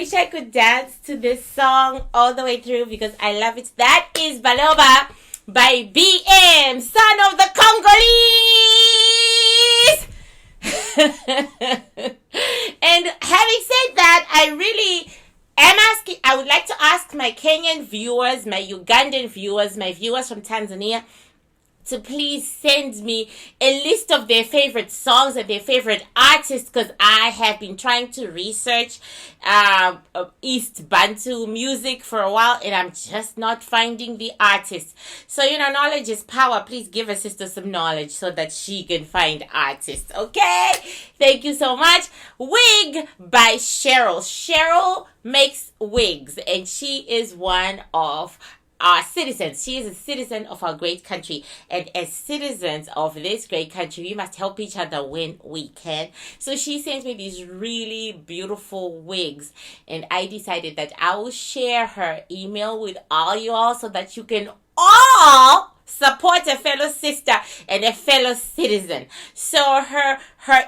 wish I could dance to this song all the way through because I love it. That is Baloba by BM, son of the Congolese. And having said that, I would like to ask my Kenyan viewers, my Ugandan viewers, my viewers from Tanzania, to please send me a list of their favorite songs and their favorite artists, because I have been trying to research East Bantu music for a while and I'm just not finding the artists. So, knowledge is power. Please give a sister some knowledge so that she can find artists. Okay? Thank you so much. Wig by Cheryl. Cheryl makes wigs and she is one of our citizens. She is a citizen of our great country, and as citizens of this great country, we must help each other when we can. So she sent me these really beautiful wigs, and I decided that I will share her email with all you all so that you can all support a fellow sister and a fellow citizen. So her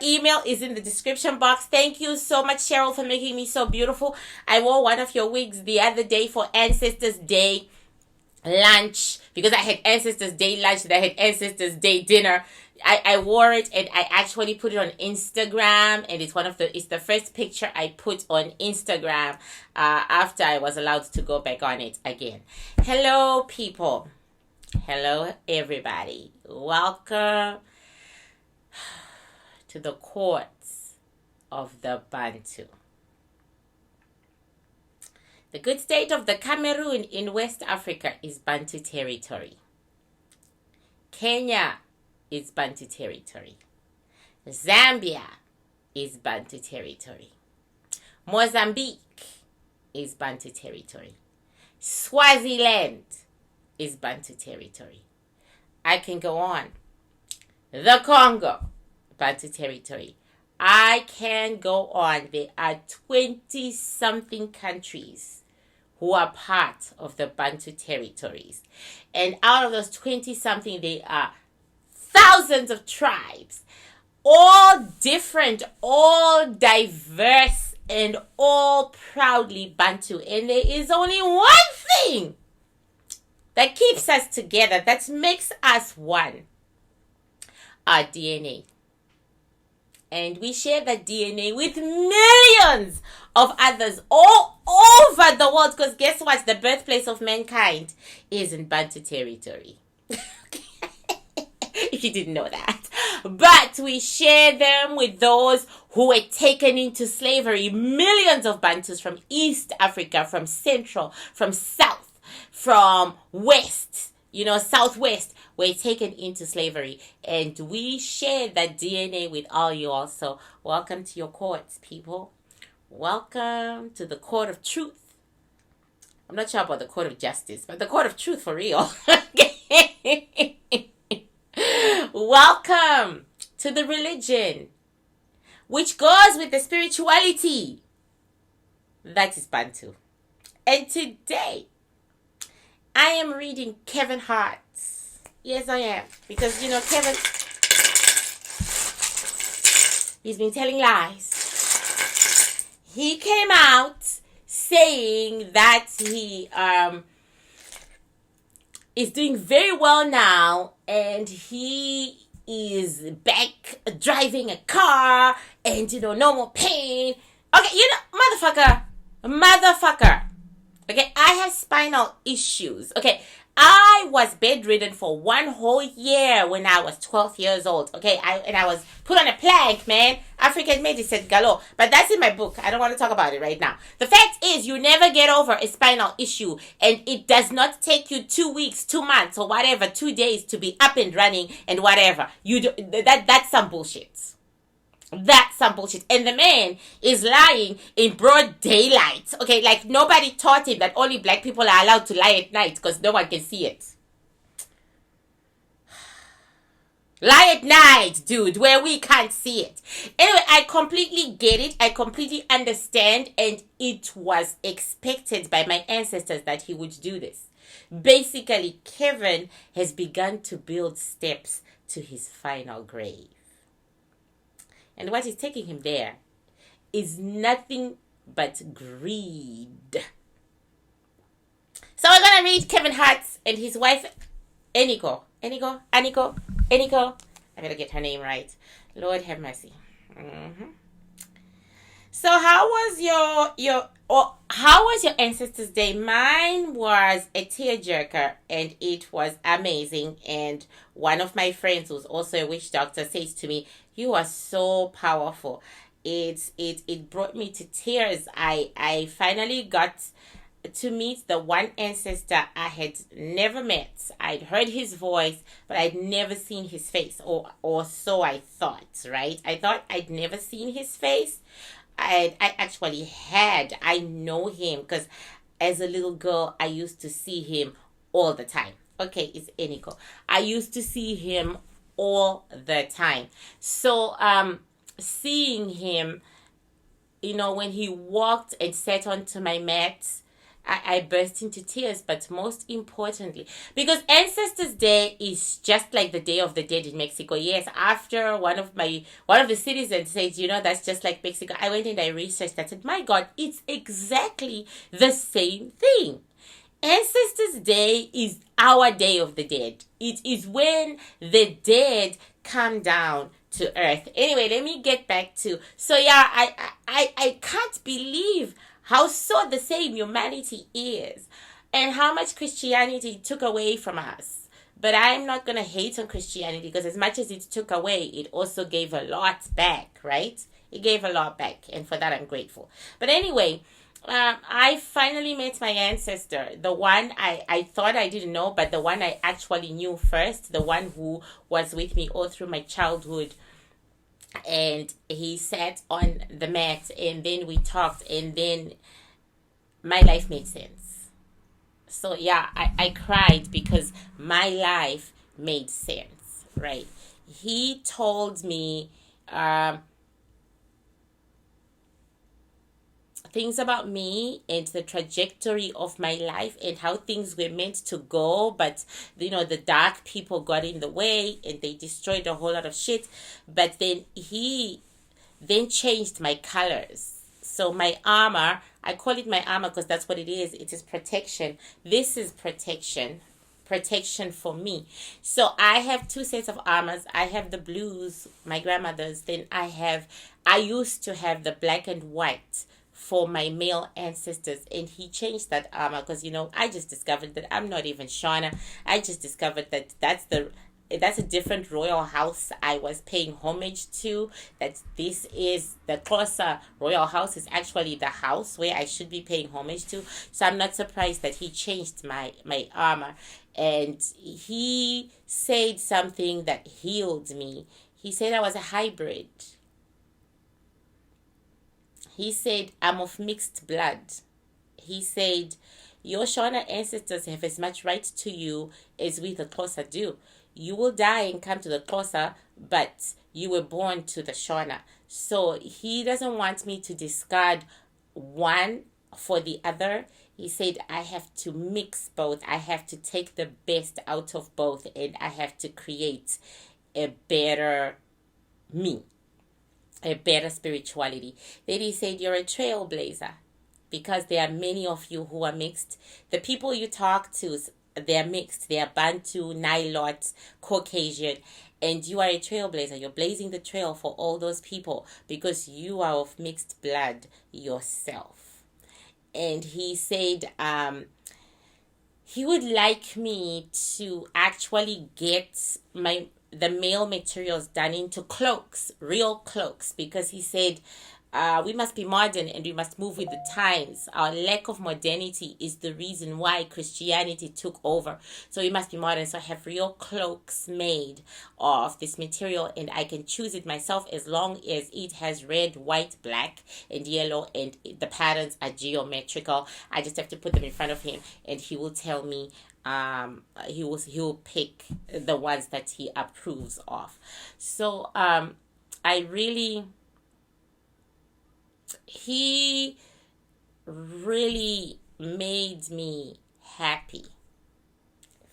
email is in the description box. Thank you so much, Cheryl, for making me so beautiful. I wore one of your wigs the other day for Ancestors Day lunch, because I had Ancestors Day lunch and I had Ancestors Day dinner. I wore it and I actually put it on Instagram, and it's the first picture I put on Instagram after I was allowed to go back on it again. Hello, people. Hello, everybody. Welcome to the courts of the Bantu. The good state of the Cameroon in West Africa is Bantu territory. Kenya is Bantu territory. Zambia is Bantu territory. Mozambique is Bantu territory. Swaziland is Bantu territory. I can go on. The Congo, Bantu territory. I can go on. There are 20-something countries who are part of the Bantu territories. And out of those 20-something, there are thousands of tribes, all different, all diverse, and all proudly Bantu. And there is only one thing that keeps us together, that makes us one: our DNA. And we share that DNA with millions of others all over the world. Because guess what? The birthplace of mankind is in Bantu territory. If you didn't know that. But we share them with those who were taken into slavery. Millions of Bantus from East Africa, from Central, from South, from West, Southwest, were taken into slavery, and we share that DNA with all you all. So welcome to your courts, people. Welcome to the court of truth. I'm not sure about the court of justice, but the court of truth for real. Welcome to the religion, which goes with the spirituality. That is Bantu. And today, I am reading Kevin Hart. Yes, I am. Because, Kevin, he's been telling lies. He came out saying that he is doing very well now, and he is back driving a car, and, no more pain. Okay, motherfucker. Okay, I have spinal issues. Okay, I was bedridden for 1 whole year when I was 12 years old. Okay, I was put on a plank, man. African medicine galore. But that's in my book. I don't want to talk about it right now. The fact is, you never get over a spinal issue, and it does not take you 2 weeks, 2 months, or whatever, 2 days to be up and running and whatever. That's some bullshit. That's some bullshit. And the man is lying in broad daylight. Okay, like nobody taught him that only black people are allowed to lie at night because no one can see it. Lie at night, dude, where we can't see it. Anyway, I completely get it. I completely understand. And it was expected by my ancestors that he would do this. Basically, Kevin has begun to build steps to his final grave. And what is taking him there is nothing but greed. So we're gonna read Kevin Hart and his wife Eniko. I gotta get her name right. Lord have mercy. So how was your ancestors' day? Mine was a tearjerker, and it was amazing. And one of my friends, who's also a witch doctor, says to me, "You are so powerful." It brought me to tears. I finally got to meet the one ancestor I had never met. I'd heard his voice, but I'd never seen his face, or so I thought, right? I thought I'd never seen his face. I actually had. I know him because as a little girl, I used to see him all the time. Okay, it's Eniko. I used to see him all the time. So, seeing him, when he walked and sat onto my mat, I burst into tears. But most importantly, because Ancestors Day is just like the Day of the Dead in Mexico. Yes, after one of the citizens said, that's just like Mexico, I went and I researched. I said, my God, it's exactly the same thing. Ancestors Day is our Day of the Dead. It is when the dead come down to earth. Anyway, let me get back to. So yeah, I can't believe how so the same humanity is, and how much Christianity took away from us. But I'm not going to hate on Christianity, because as much as it took away, it also gave a lot back, right? It gave a lot back, and for that I'm grateful. But anyway, I finally met my ancestor, the one I thought I didn't know, but the one I actually knew first, the one who was with me all through my childhood. And he sat on the mat, and then we talked, and then my life made sense. So yeah, I cried because my life made sense, right? He told me things about me and the trajectory of my life and how things were meant to go, but the dark people got in the way and they destroyed a whole lot of shit. But then he changed my colors. So my armor, I call it my armor because that's what it is. It is protection. This is protection for me. So I have two sets of armors. I have the blues, my grandmother's. Then I used to have the black and white for my male ancestors, and he changed that armor because I just discovered that I'm not even Shauna. I just discovered that that's a different royal house I was paying homage to. That this is the Xhosa royal house is actually the house where I should be paying homage to. So I'm not surprised that he changed my armor. And he said something that healed me. He said I was a hybrid. He said, I'm of mixed blood. He said, your Shona ancestors have as much right to you as we the Xhosa do. You will die and come to the Xhosa, but you were born to the Shona. So he doesn't want me to discard one for the other. He said, I have to mix both. I have to take the best out of both, and I have to create a better me. A better spirituality. Then he said, you're a trailblazer because there are many of you who are mixed. The people you talk to, they're mixed. They are Bantu, Nilot, Caucasian, and you are a trailblazer. You're blazing the trail for all those people because you are of mixed blood yourself. And he said he would like me to actually get the male materials done into cloaks, real cloaks, because he said we must be modern and we must move with the times. Our lack of modernity is the reason why Christianity took over. So we must be modern. So I have real cloaks made of this material, and I can choose it myself as long as it has red, white, black, and yellow, and the patterns are geometrical. I just have to put them in front of him, and he will tell me. He will pick the ones that he approves of. So he really made me happy.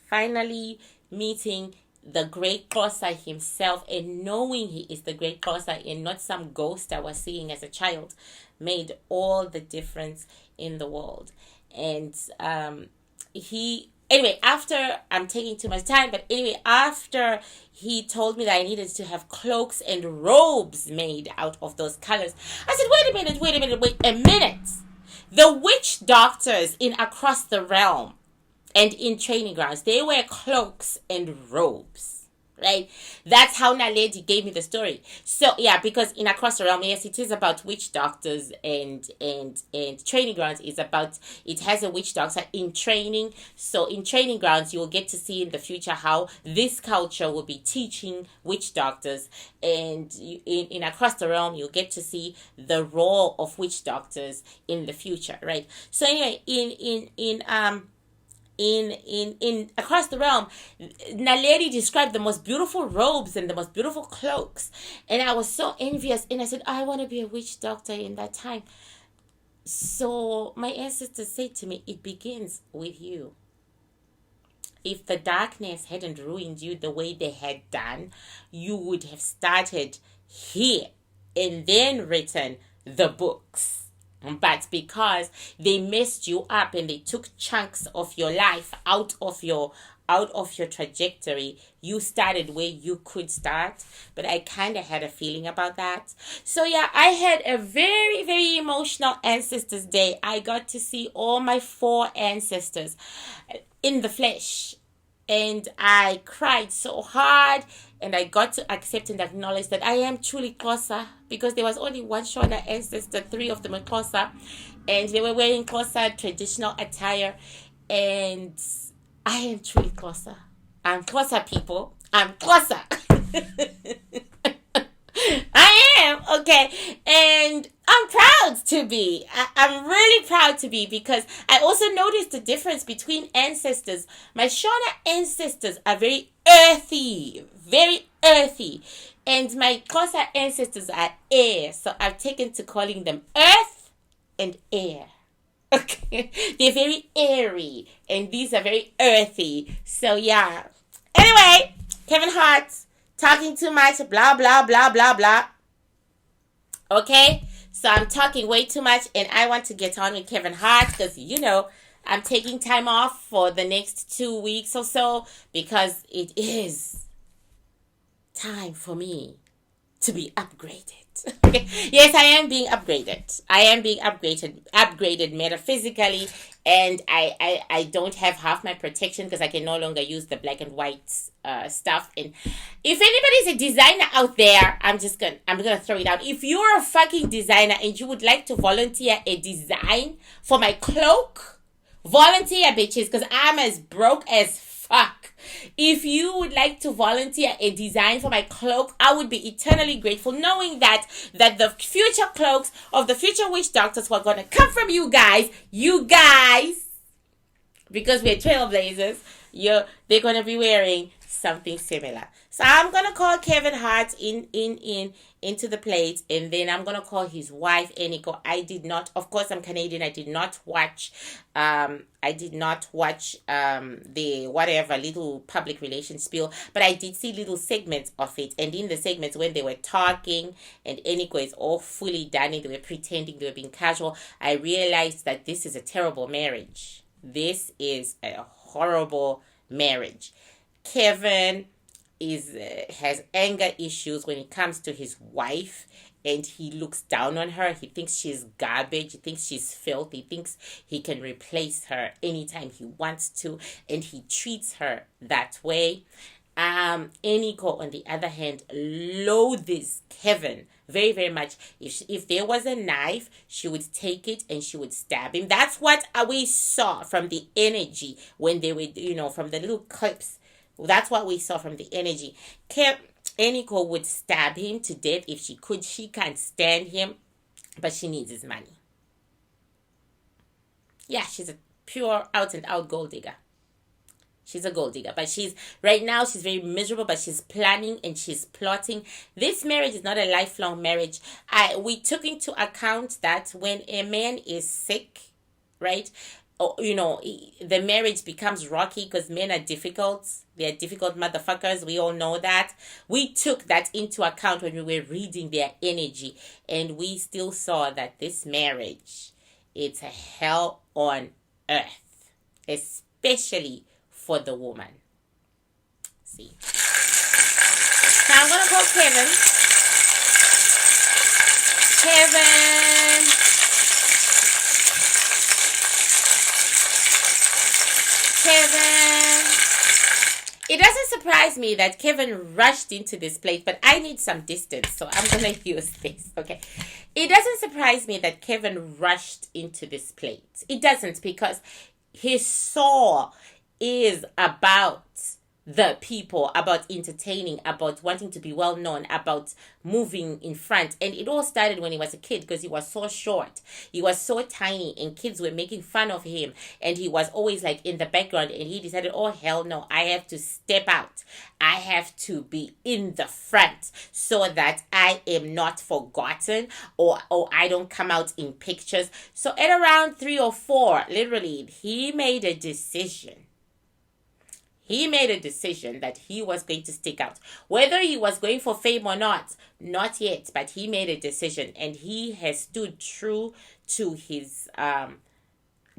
Finally meeting the great Xhosa himself, and knowing he is the great Xhosa and not some ghost I was seeing as a child, made all the difference in the world. And anyway, after, I'm taking too much time, but anyway, after he told me that I needed to have cloaks and robes made out of those colors, I said, wait a minute. The witch doctors in Across the Realm and in Training Grounds, they wear cloaks and robes. Right? That's how Naledi gave me the story. So yeah, because in Across the Realm, yes, it is about witch doctors, and Training Grounds is about, it has a witch doctor in training. So in Training Grounds, you will get to see in the future how this culture will be teaching witch doctors, and in Across the Realm, you'll get to see the role of witch doctors in the future, right? So anyway, in Across the Realm, Naledi described the most beautiful robes and the most beautiful cloaks, and I was so envious, and I said, I want to be a witch doctor in that time. So my ancestors said to me, it begins with you. If the darkness hadn't ruined you the way they had done, you would have started here and then written the books. But because they messed you up and they took chunks of your life out of your trajectory, you started where you could start. But I kind of had a feeling about that. So yeah, I had a very, very emotional Ancestors Day. I got to see all my 4 ancestors in the flesh. And I cried so hard, and I got to accept and acknowledge that I am truly Xhosa, because there was only one Shona ancestor, 3 of them were Xhosa, and they were wearing Xhosa traditional attire, and I am truly Xhosa. I'm Xhosa, people. I'm Xhosa. I am, okay, and I'm proud to be. I'm really proud to be, because I also noticed the difference between ancestors. My Shona ancestors are very earthy, and my Xhosa ancestors are air, so I've taken to calling them earth and air. Okay, they're very airy, and these are very earthy. So yeah. Anyway, Kevin Hart, talking too much, blah, blah, blah, blah, blah. Okay? So I'm talking way too much, and I want to get on with Kevin Hart, because, I'm taking time off for the next 2 weeks or so, because it is time for me to be upgraded. Okay. Yes, I am being upgraded. Upgraded metaphysically, and I don't have half my protection, because I can no longer use the black and white stuff. And if anybody's a designer out there, I'm gonna throw it out. If you're a fucking designer and you would like to volunteer a design for my cloak, volunteer, bitches, because I'm as broke as fuck. If you would like to volunteer a design for my cloak, I would be eternally grateful, knowing that the future cloaks of the future witch doctors were going to come from you guys, because we're trailblazers. They're going to be wearing something similar. So I'm going to call Kevin Hart into the plate, and then I'm going to call his wife, Eniko. Of course I'm Canadian, I did not watch the whatever little public relations spiel, but I did see little segments of it. And in the segments when they were talking and Eniko is all fully done and they were pretending they were being casual, I realized that this is a terrible marriage. This is a horrible marriage. Kevin has anger issues when it comes to his wife, and he looks down on her. He thinks she's garbage. He thinks she's filth. He thinks he can replace her anytime he wants to, and he treats her that way. Eniko, on the other hand, loathes Kevin very, very much. If there was a knife, she would take it and she would stab him. That's what we saw from the energy when they were, from the little clips. That's what we saw from the energy. Eniko would stab him to death if she could. She can't stand him, but she needs his money. Yeah, she's a pure out and out gold digger. She's a gold digger, but right now she's very miserable, but she's planning and she's plotting. This marriage is not a lifelong marriage. We took into account that when a man is sick, right, the marriage becomes rocky because men are difficult. They're difficult motherfuckers. We all know that. We took that into account when we were reading their energy. And we still saw that this marriage, it's a hell on earth. Especially for the woman. See. So I'm going to call Kevin. Kevin. It doesn't surprise me that Kevin rushed into this place, but I need some distance, so I'm going to use this, okay? It doesn't surprise me that Kevin rushed into this place. It doesn't, because his soul is about the people, about entertaining, about wanting to be well known, about moving in front. And it all started when he was a kid, because he was so short. He was so tiny, and kids were making fun of him. And he was always like in the background, and he decided, oh hell no, I have to step out. I have to be in the front so that I am not forgotten, or I don't come out in pictures. So at around 3 or 4, literally, he made a decision. He made a decision that he was going to stick out. Whether he was going for fame or not yet, but he made a decision, and he has stood true to his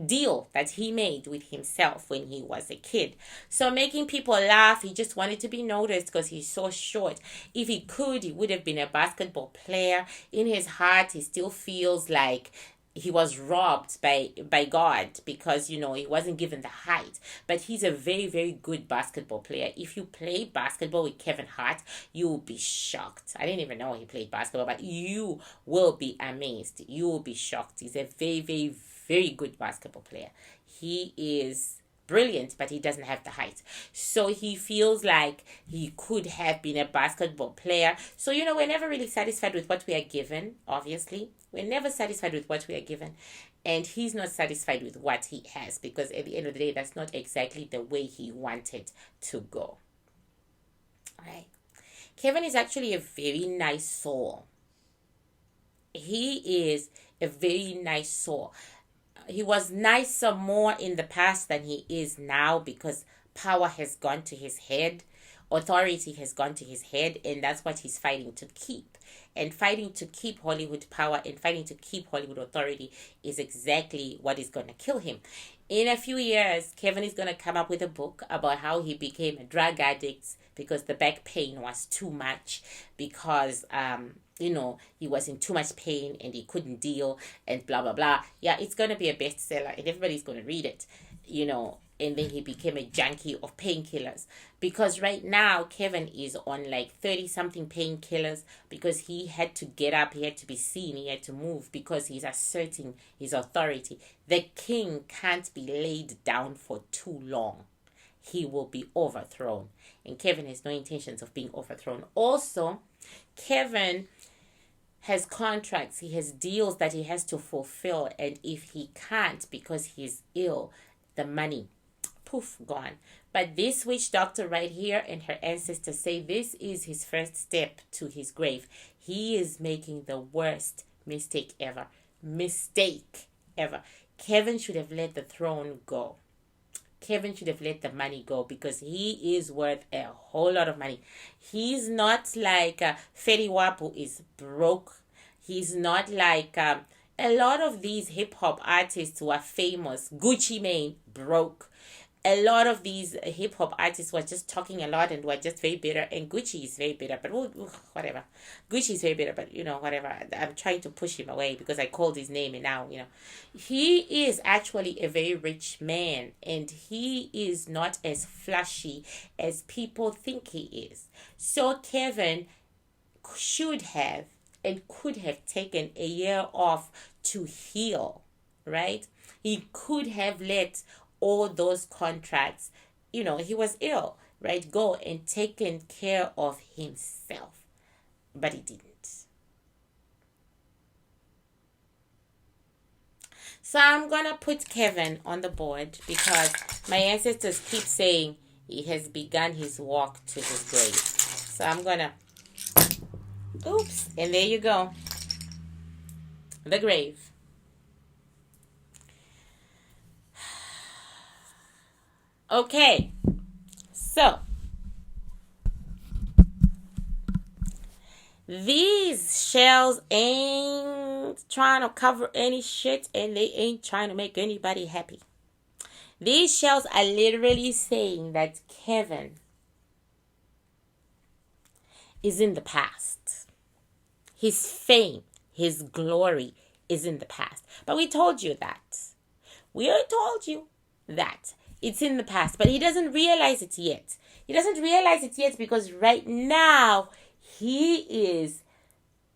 deal that he made with himself when he was a kid. So making people laugh, he just wanted to be noticed because he's so short. If he could, he would have been a basketball player. In his heart, he still feels like he was robbed by God, because, you know, he wasn't given the height. But he's a very, very good basketball player. If you play basketball with Kevin Hart, you will be shocked. I didn't even know he played basketball, but you will be amazed. You will be shocked. He's a very, very, very good basketball player. He is brilliant, but he doesn't have the height. So he feels like he could have been a basketball player. So, you know, we're never really satisfied with what we are given, obviously. We're never satisfied with what we are given. And he's not satisfied with what he has, because at the end of the day, that's not exactly the way he wanted to go. All right. Kevin is actually a very nice soul. He is a very nice soul. He was nicer more in the past than he is now, because power has gone to his head. Authority has gone to his head, and that's what he's fighting to keep. And fighting to keep Hollywood power and fighting to keep Hollywood authority is exactly what is going to kill him. In a few years, Kevin is going to come up with a book about how he became a drug addict because the back pain was too much, because you know, he was in too much pain and he couldn't deal, and blah, blah, blah. Yeah, it's going to be a bestseller and everybody's going to read it, you know. And then he became a junkie of painkillers, because right now Kevin is on like 30-something painkillers, because he had to get up, he had to be seen, he had to move, because he's asserting his authority. The king can't be laid down for too long. He will be overthrown. And Kevin has no intentions of being overthrown. Also, Kevin has contracts, he has deals that he has to fulfill, and if he can't because he's ill, the money, poof, gone. But this witch doctor right here and her ancestors say this is his first step to his grave. He is making the worst mistake ever. Kevin should have let the throne go. Kevin should have let the money go, because he is worth a whole lot of money. He's not like Fetty Wap, who is broke. He's not like a lot of these hip-hop artists who are famous. Gucci Mane, broke. A lot of these hip-hop artists were just talking a lot and were just very bitter. And Gucci is very bitter, but whatever. Gucci is very bitter, but, you know, whatever. I'm trying to push him away because I called his name, and now, you know. He is actually a very rich man, and he is not as flashy as people think he is. So Kevin should have and could have taken a year off to heal, right? He could have let all those contracts, you know, he was ill, right, go and taken care of himself. But he didn't. So I'm going to put Kevin on the board, because my ancestors keep saying he has begun his walk to his grave. So I'm going to, oops, and there you go. The grave. Okay, So, these shells ain't trying to cover any shit, and they ain't trying to make anybody happy. These shells are literally saying that Kevin is in the past. His fame, his glory is in the past. But we told you that. We told you that it's in the past, but he doesn't realize it yet. He doesn't realize it yet because right now he is,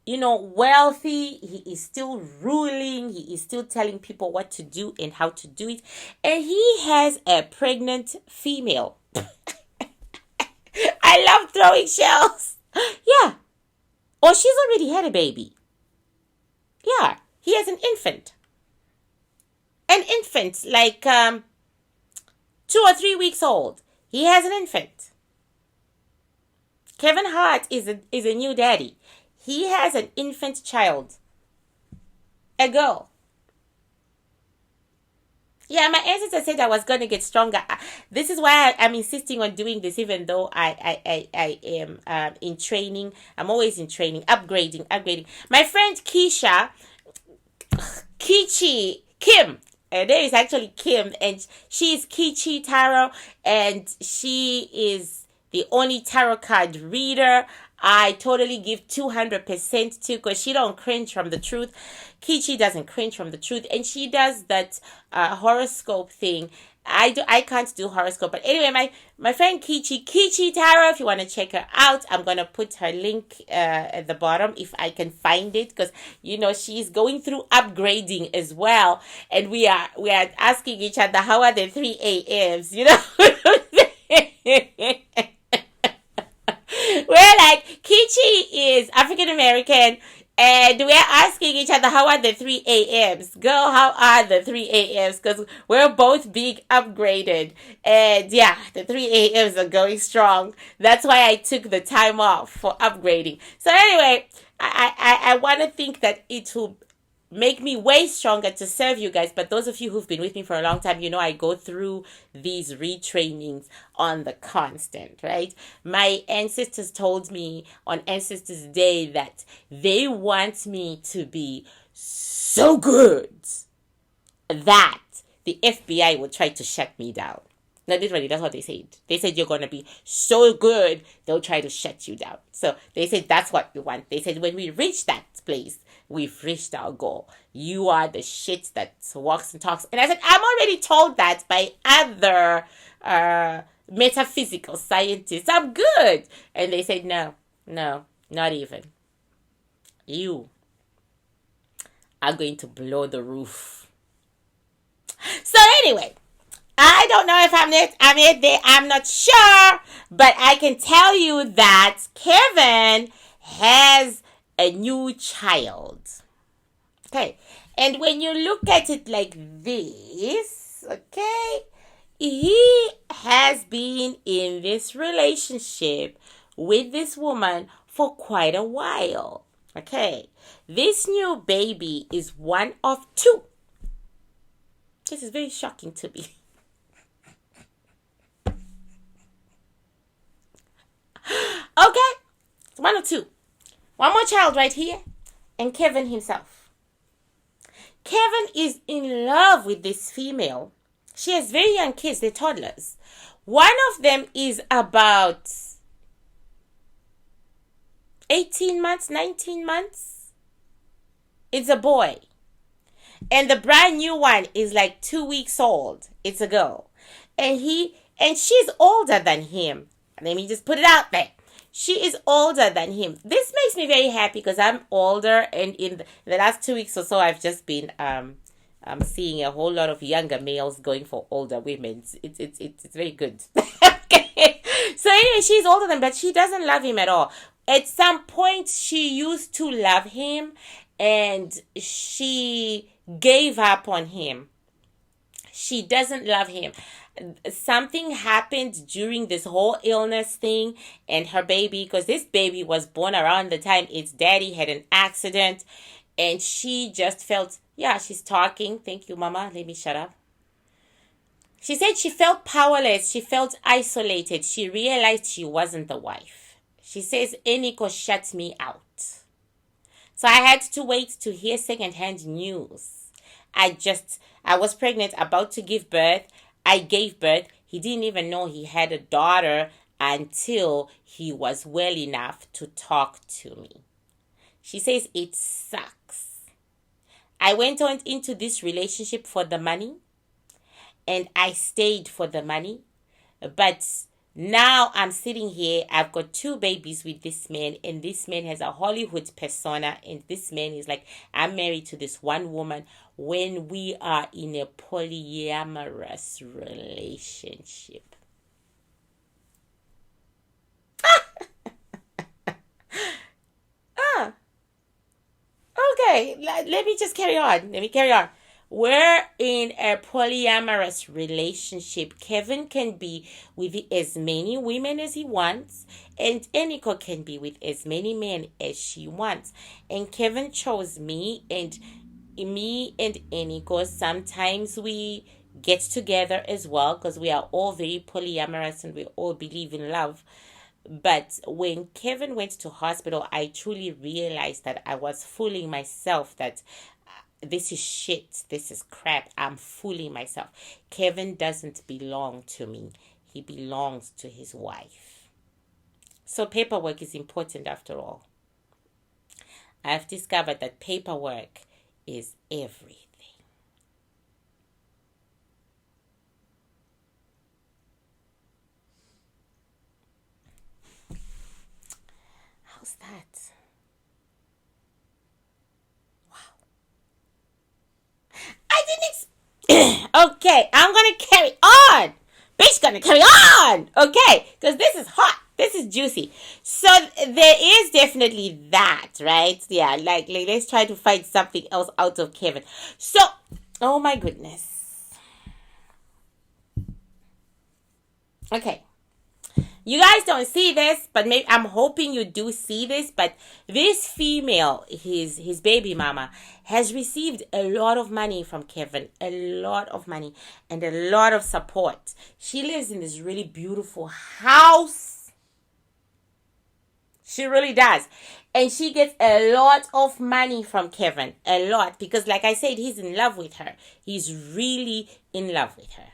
wealthy. He is still ruling. He is still telling people what to do and how to do it. And he has a pregnant female. I love throwing shells. Yeah. Or she's already had a baby. Yeah. He has an infant. An infant, like 2 or 3 weeks old. He has an infant. Kevin Hart is a new daddy. He has an infant child. A girl. Yeah, my ancestor said I was going to get stronger. This is why I'm insisting on doing this, even though I am in training. I'm always in training, upgrading. My friend Kiichii, Kim. There is actually Kim, and she is Kiichii Tarot, and she is the only tarot card reader I totally give 200% to, because she don't cringe from the truth. Kiichii doesn't cringe from the truth, and she does that horoscope thing. I can't do horoscope, but anyway, my friend Kiichii Tarot, if you want to check her out, I'm gonna put her link at the bottom if I can find it, because she's going through upgrading as well, and we are asking each other, how are the 3 a.m.s, We're like, Kiichii is African American, and we're asking each other, how are the 3 a.m.s? Girl, how are the 3 a.m.s? Because we're both being upgraded. And yeah, the 3 a.m.s are going strong. That's why I took the time off for upgrading. So anyway, I want to think that it will make me way stronger to serve you guys. But those of you who've been with me for a long time, I go through these retrainings on the constant, right? My ancestors told me on Ancestors Day that they want me to be so good that the FBI will try to shut me down. No, literally, that's what they said. They said, you're going to be so good, they'll try to shut you down. So they said, that's what we want. They said, when we reach that place, we've reached our goal. You are the shit that walks and talks. And I said, I'm already told that by other metaphysical scientists. I'm good. And they said, no, not even. You are going to blow the roof. So anyway, I don't know if I'm there. I'm not sure. But I can tell you that Kevin has a new child. Okay. And when you look at it like this, okay, he has been in this relationship with this woman for quite a while. Okay. This new baby is one of 2. This is very shocking to me. Okay. It's 1 or 2. One more child right here, and Kevin himself. Kevin is in love with this female. She has very young kids, they're toddlers. One of them is about 18 months, 19 months. It's a boy. And the brand new one is like 2 weeks old. It's a girl. And she's older than him. Let me just put it out there. She is older than him. This makes me very happy because I'm older, and in the last 2 weeks or so, I've just been I'm seeing a whole lot of younger males going for older women. It's very good. Okay. So anyway, she's older than him, but she doesn't love him at all. At some point, she used to love him, and she gave up on him. She doesn't love him. Something happened during this whole illness thing, and her baby, because this baby was born around the time its daddy had an accident, and she just felt, yeah, she's talking. Thank you, Mama. Let me shut up. She said she felt powerless. She felt isolated. She realized she wasn't the wife. She says, Eniko shut me out. So I had to wait to hear secondhand news. I was pregnant, about to give birth. I gave birth. He didn't even know he had a daughter until he was well enough to talk to me. She says, it sucks. I went on into this relationship for the money, and I stayed for the money. But now I'm sitting here. I've got 2 babies with this man, and this man has a Hollywood persona, and this man is like, I'm married to this one woman when we are in a polyamorous relationship. Okay, let me just carry on. We're in a polyamorous relationship. Kevin can be with as many women as he wants, and Eniko can be with as many men as she wants. And Kevin chose me and Eniko. Sometimes we get together as well because we are all very polyamorous and we all believe in love. But when Kevin went to hospital, I truly realized that I was fooling myself, that this is shit, this is crap, I'm fooling myself. Kevin doesn't belong to me. He belongs to his wife. So paperwork is important after all. I've discovered that paperwork is everything. How's that? Wow. I didn't okay, I'm gonna carry on. Bitch gonna carry on. Okay, because this is hot. This is juicy. So there is definitely that, right? Yeah, like let's try to find something else out of Kevin. So, oh my goodness. Okay. You guys don't see this, but maybe I'm hoping you do see this. But this female, his baby mama, has received a lot of money from Kevin, a lot of money and a lot of support. She lives in this really beautiful house. She really does. And she gets a lot of money from Kevin, a lot, because like I said, he's in love with her. He's really in love with her.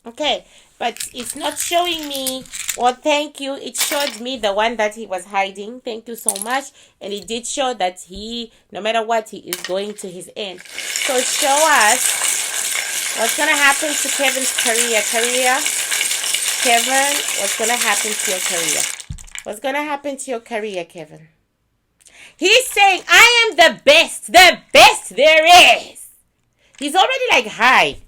Okay, but it's not showing me, well, thank you. It showed me the one that he was hiding. Thank you so much. And it did show that he, no matter what, he is going to his end. So show us what's going to happen to Kevin's career. Kevin, what's going to happen to your career? What's going to happen to your career, Kevin? He's saying, I am the best there is. He's already like, hi.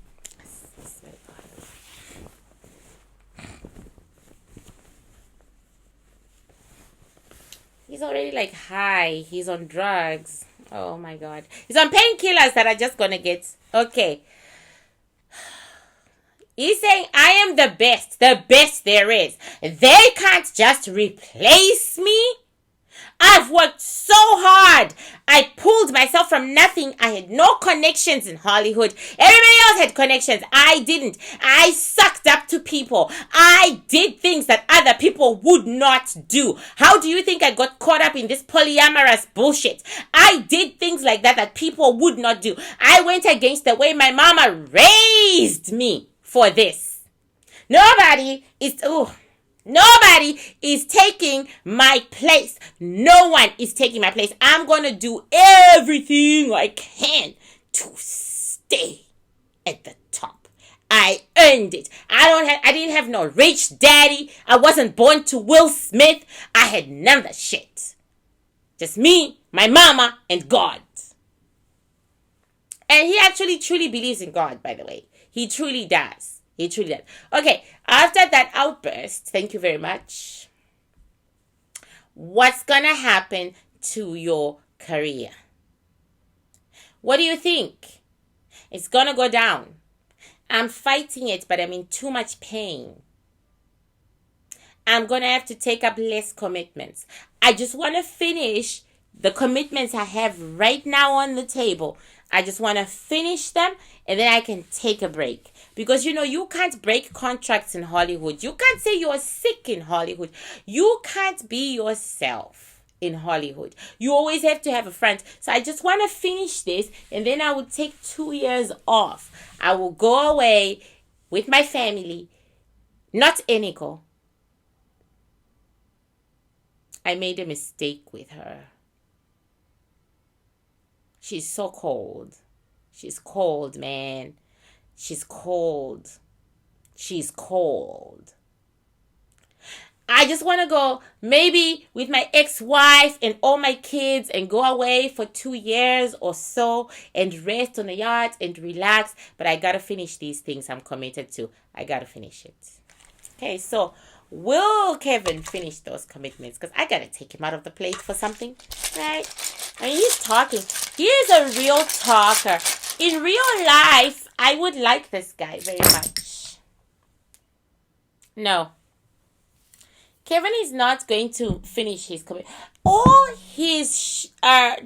He's already like high. He's on drugs. Oh my God. He's on painkillers that are just going to get... Okay. He's saying, I am the best there is. They can't just replace me. I've worked so hard. I pulled myself from nothing. I had no connections in Hollywood. Everybody else had connections. I didn't. I sucked up to people. I did things that other people would not do. How do you think I got caught up in this polyamorous bullshit? I did things like that people would not do. I went against the way my mama raised me for this. Nobody is taking my place. No one is taking my place. I'm going to do everything I can to stay at the top. I earned it. I didn't have no rich daddy. I wasn't born to Will Smith. I had none of that shit. Just me, my mama, and God. And he actually truly believes in God, by the way. He truly does. He truly does. Okay, after that outburst, thank you very much. What's going to happen to your career? What do you think? It's going to go down. I'm fighting it, but I'm in too much pain. I'm going to have to take up less commitments. I just want to finish the commitments I have right now on the table. I just want to finish them, and then I can take a break. Because, you can't break contracts in Hollywood. You can't say you're sick in Hollywood. You can't be yourself in Hollywood. You always have to have a front. So I just want to finish this, and then I will take 2 years off. I will go away with my family. Not Eniko. I made a mistake with her. She's so cold. She's cold, man. She's cold. She's cold. I just want to go maybe with my ex-wife and all my kids and go away for 2 years or so and rest on the yacht and relax. But I got to finish these things I'm committed to. I got to finish it. Okay, so will Kevin finish those commitments? Because I got to take him out of the plate for something, right? I mean, he's talking. He is a real talker. In real life, I would like this guy very much. No. Kevin is not going to finish his commitment. All his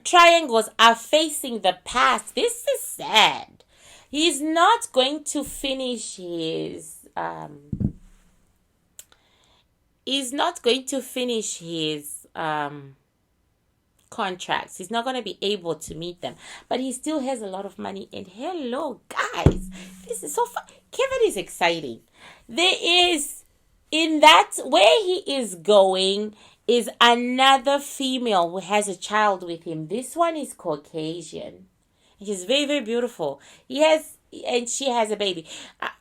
triangles are facing the past. This is sad. He's not going to finish his... he's not going to finish his... contracts. He's not going to be able to meet them, but he still has a lot of money. And hello, guys, this is so fun. Kevin is exciting. There is, in that where he is going, is another female who has a child with him. This one is Caucasian. She's very, very beautiful. And she has a baby.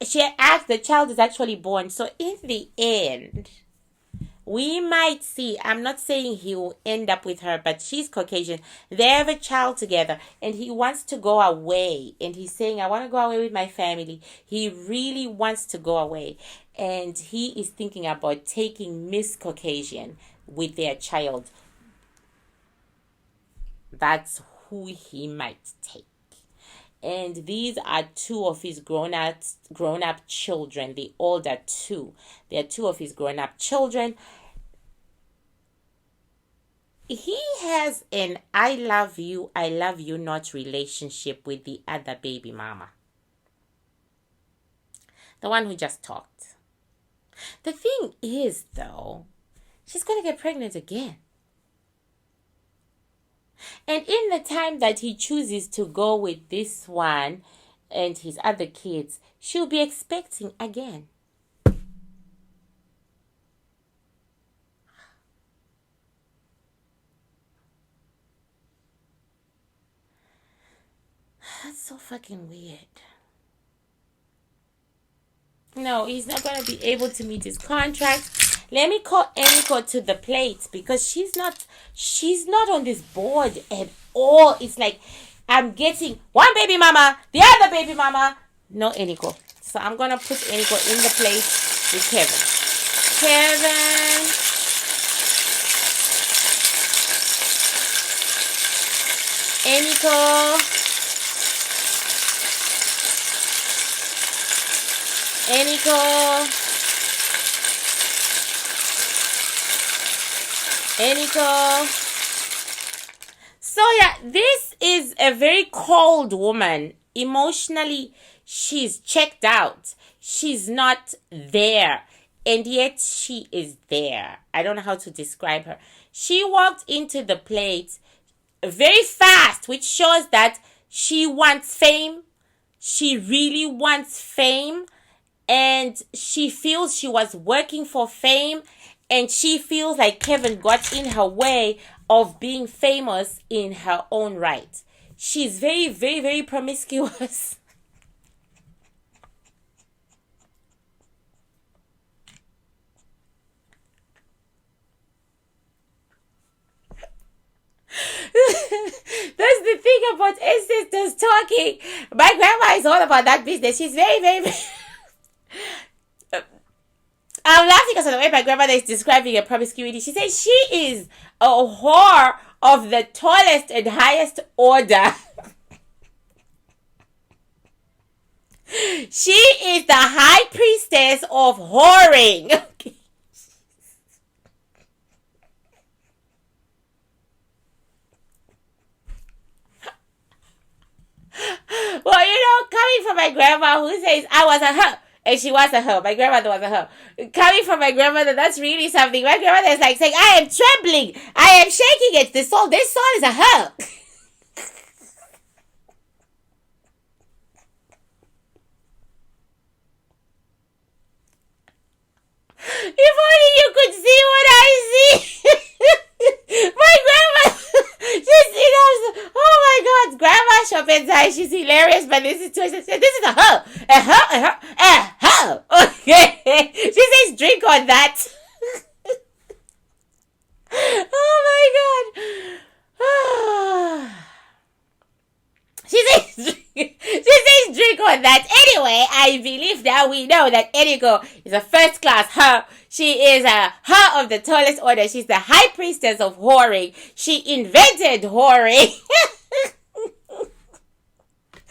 The child is actually born. So in the end, we might see, I'm not saying he will end up with her, but she's Caucasian. They have a child together, and he wants to go away. And he's saying, I want to go away with my family. He really wants to go away. And he is thinking about taking Miss Caucasian with their child. That's who he might take. And these are two of his grown-up children. The older two. They are two of his grown-up children. He has an I love you not relationship with the other baby mama. The one who just talked. The thing is, though, she's going to get pregnant again. And in the time that he chooses to go with this one and his other kids, she'll be expecting again. That's so fucking weird. No, he's not going to be able to meet his contract. Let me call Eniko to the plate, because she's not on this board at all. It's like I'm getting one baby mama, the other baby mama. No Eniko. So I'm going to put Eniko in the plate with Kevin. Kevin. Eniko. So yeah, this is a very cold woman. Emotionally, she's checked out. She's not there. And yet she is there. I don't know how to describe her. She walked into the plate very fast, which shows that she wants fame. She really wants fame. And she feels she was working for fame. And she feels like Kevin got in her way of being famous in her own right. She's very, very, very promiscuous. That's the thing about ancestors talking. My grandma is all about that business. She's very, very, very... I'm laughing because of the way my grandmother is describing her promiscuity. She says she is a whore of the tallest and highest order. She is the high priestess of whoring. Well, coming from my grandma who says I was a hoe. And she was a hoe. My grandmother was a hoe. Coming from my grandmother, that's really something. My grandmother is like saying, I am trembling. I am shaking it. This soul is a hoe. If only you could see what I see. My grandma, oh my God, Grandma Chopin's she's hilarious, but this is a hoe. A hoe. Okay. She says drink on that. Oh my God. She says drink on that. Anyway, I believe that we know that Eriko is a first class hoe. She is a hoe of the tallest order. She's the high priestess of whoring. She invented whoring.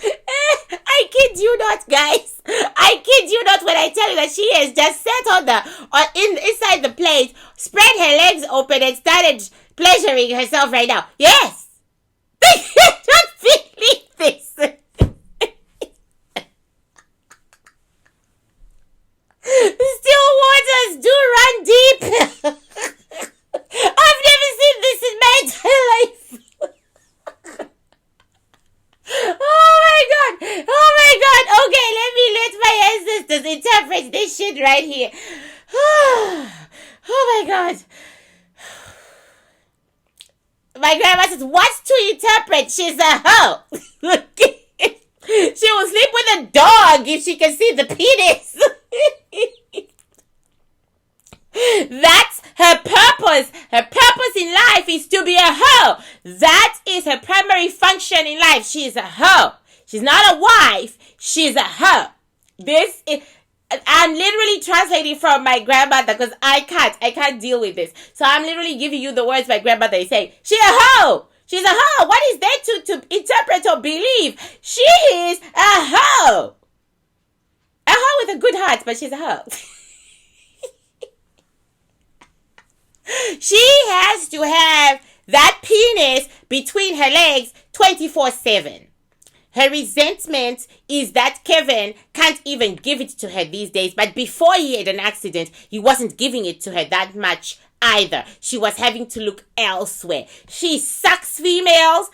I kid you not, guys. I kid you not when I tell you that she has just sat inside the plate, spread her legs open, and started pleasuring herself right now. Yes. Don't believe this. Still waters do run deep. I've never seen this in my entire life. Oh my God. Okay, let my ancestors interpret this shit right here. Oh my God. My grandma says, what's to interpret? She's a hoe. She will sleep with a dog if she can see the penis. That's her purpose. Her purpose in life is to be a hoe. That is her primary function in life. She is a hoe. She's not a wife. She's a hoe. I'm literally translating from my grandmother because I can't deal with this. So I'm literally giving you the words my grandmother is saying. She's a hoe. She's a hoe. What is there to interpret or believe? She is a hoe. A hoe with a good heart, but she's a hoe. She has to have that penis between her legs 24/7. Her resentment is that Kevin can't even give it to her these days. But before he had an accident, he wasn't giving it to her that much either. She was having to look elsewhere. She sucks females.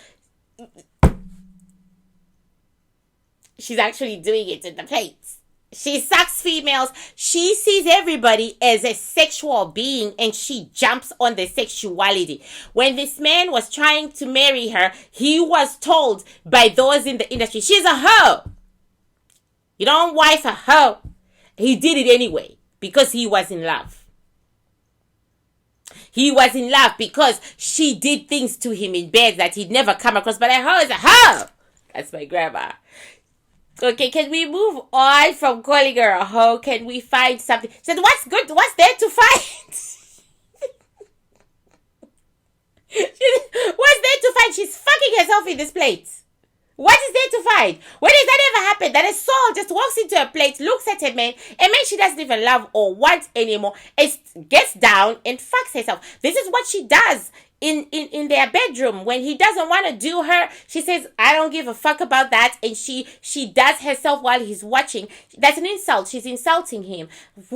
She's actually doing it in the plates. She sucks females. She sees everybody as a sexual being and she jumps on the sexuality. When this man was trying to marry her, he was told by those in the industry, she's a hoe. You don't wife a hoe. He did it anyway because he was in love. He was in love because she did things to him in bed that he'd never come across. But a hoe is a hoe. That's my grandma. Okay, can we move on from calling her a hoe? Can we find something? She said, what's good? What's there to find? What's there to find? She's fucking herself in this plate. What is there to find? When does that ever happen? That a soul just walks into a plate, looks at a man she doesn't even love or want anymore, and gets down and fucks herself. This is what she does in their bedroom. When he doesn't want to do her, she says, I don't give a fuck about that, and she does herself while he's watching. That's an insult. She's insulting him.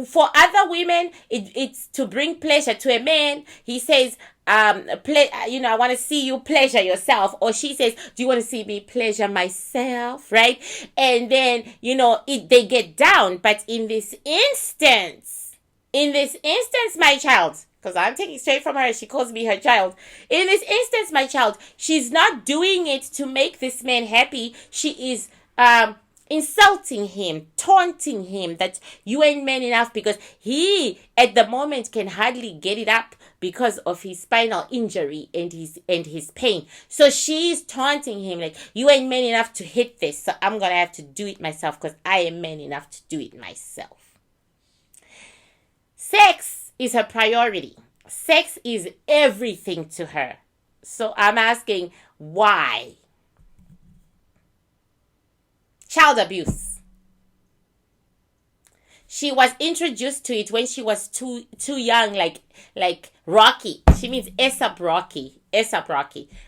For other women, it's to bring pleasure to a man. He says, I want to see you pleasure yourself. Or she says, do you want to see me pleasure myself? Right? And then, they get down. But in this instance, my child, because I'm taking straight from her, she calls me her child. In this instance, my child, she's not doing it to make this man happy. She is insulting him, taunting him that you ain't man enough, because he, at the moment, can hardly get it up because of his spinal injury and his pain. So she's taunting him like, you ain't man enough to hit this, so I'm going to have to do it myself because I am man enough to do it myself. Sex is her priority. Sex is everything to her. So I'm asking, why? Child abuse. She was introduced to it when she was too young, like Rocky. She means Aesop Rocky.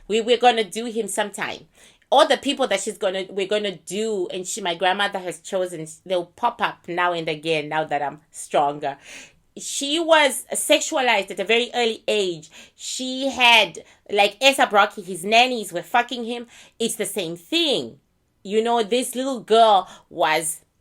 We're going to do him sometime. all the people that we're gonna do, and my grandmother has chosen, they'll pop up now and again now that I'm stronger. She was sexualized at a very early age. She had, like Asa Brocky, his nannies were fucking him. It's the same thing. This little girl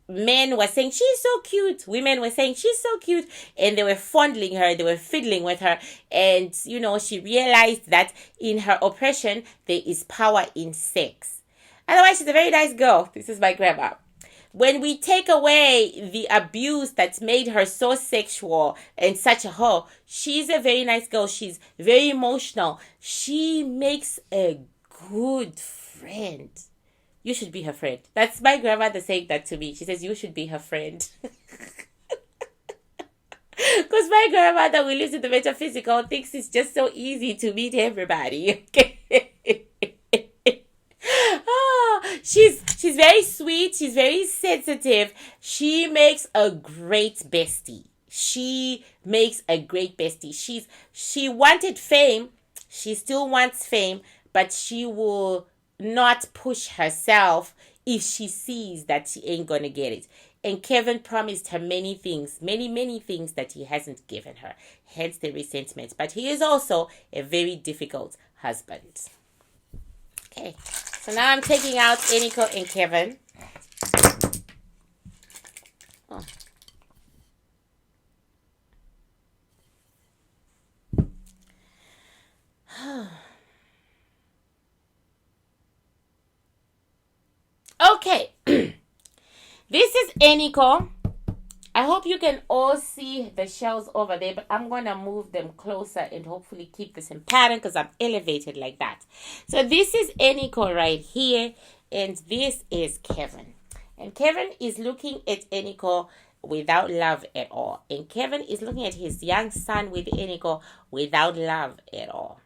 men were saying, she's so cute. Women were saying, she's so cute. And they were fondling her. They were fiddling with her. And, she realized that in her oppression, there is power in sex. Otherwise, she's a very nice girl. This is my grandma. When we take away the abuse that made her so sexual and such a hoe, she's a very nice girl. She's very emotional. She makes a good friend. You should be her friend. That's my grandmother saying that to me. She says, you should be her friend. Because my grandmother, who lives in the metaphysical, thinks it's just so easy to meet everybody. She's very sweet. She's very sensitive. She makes a great bestie. She wanted fame. She still wants fame, but she will not push herself if she sees that she ain't gonna get it. And Kevin promised her many things, many things that he hasn't given her. Hence the resentment. But he is also a very difficult husband. Okay. So now I'm taking out Eniko and Kevin. Oh. Okay. This is Eniko. I hope you can all see the shells over there, but I'm going to move them closer and hopefully keep the same pattern because I'm elevated like that. So this is Eniko right here, and this is Kevin. And Kevin is looking at Eniko without love at all. And Kevin is looking at his young son with Eniko without love at all.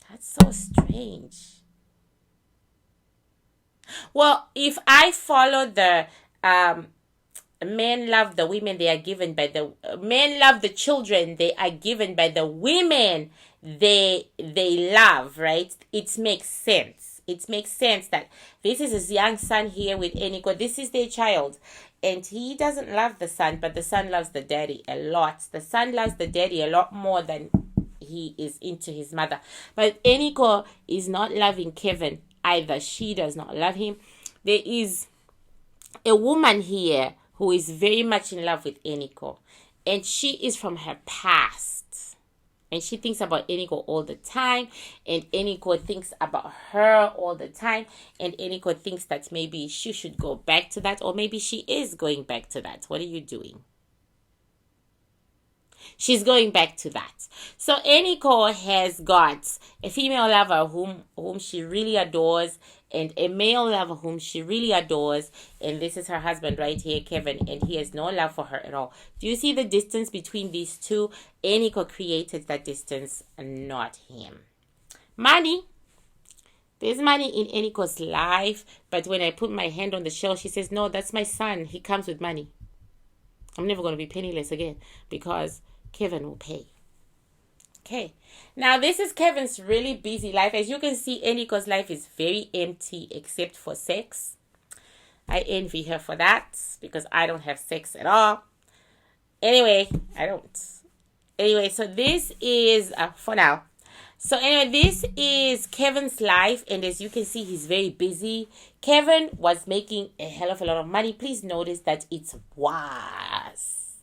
That's so strange. Well, if I follow the men love the women they are given by the men love the children they are given by the women they love, right? It makes sense. It makes sense that this is his young son here with Eniko. This is their child, and he doesn't love the son, but the son loves the daddy a lot. The son loves the daddy a lot more than he is into his mother. But Eniko is not loving Kevin either. She does not love him. There is a woman here who is very much in love with Eniko, and she is from her past, and she thinks about Eniko all the time, and Eniko thinks about her all the time, and Eniko thinks that maybe she should go back to that, or maybe she is going back to that. What are you doing? She's going back to that. So Eniko has got a female lover whom she really adores, and a male lover whom she really adores, and this is her husband right here, Kevin, and he has no love for her at all. Do you see the distance between these two? Eniko created that distance, not him. Money. There's money in Eniko's life, but when I put my hand on the shell, she says, no, that's my son. He comes with money. I'm never going to be penniless again because Kevin will pay. Okay. Now, this is Kevin's really busy life. As you can see, Eniko's life is very empty except for sex. I envy her for that because I don't have sex at all. Anyway, I don't. Anyway, so this is, for now. So anyway, this is Kevin's life. And as you can see, he's very busy. Kevin was making a hell of a lot of money. Please notice that it's was.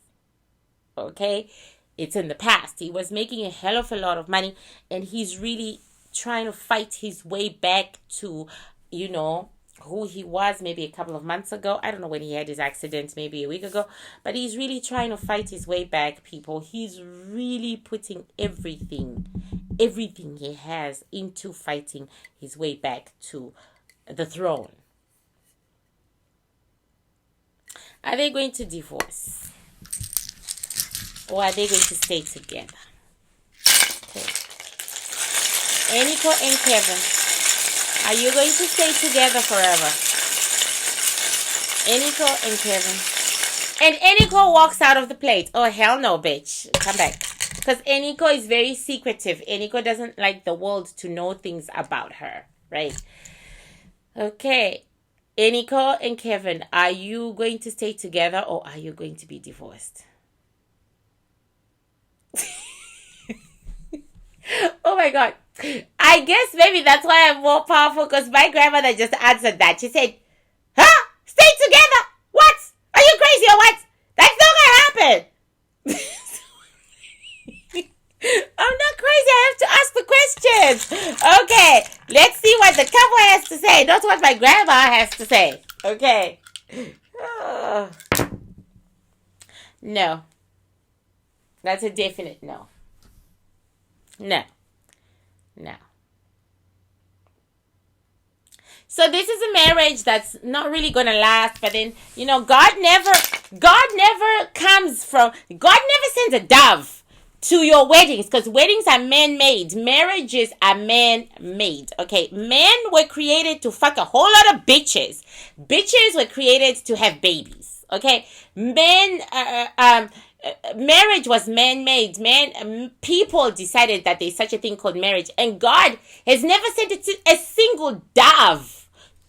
Okay? It's in the past. He was making a hell of a lot of money, and he's really trying to fight his way back to, who he was maybe a couple of months ago. I don't know when he had his accident, maybe a week ago, but he's really trying to fight his way back, people. He's really putting everything he has into fighting his way back to the throne. Are they going to divorce? Or are they going to stay together? Okay. Eniko and Kevin, are you going to stay together forever? Eniko and Kevin. And Eniko walks out of the plate. Oh, hell no, bitch. Come back. Because Eniko is very secretive. Eniko doesn't like the world to know things about her, right? Okay. Eniko and Kevin, are you going to stay together or are you going to be divorced? Oh my God. I guess maybe that's why I'm more powerful, because my grandmother just answered that. She said, huh? Stay together? What? Are you crazy or what? That's not going to happen. I'm not crazy. I have to ask the questions. Okay. Let's see what the cowboy has to say, not what my grandma has to say. Okay. No. That's a definite no. No. No. So this is a marriage that's not really gonna last, but then, God never sends a dove to your weddings, because weddings are man-made. Marriages are man-made. Okay, men were created to fuck a whole lot of bitches. Bitches were created to have babies. Okay, marriage was man-made. People decided that there's such a thing called marriage, and God has never sent a single dove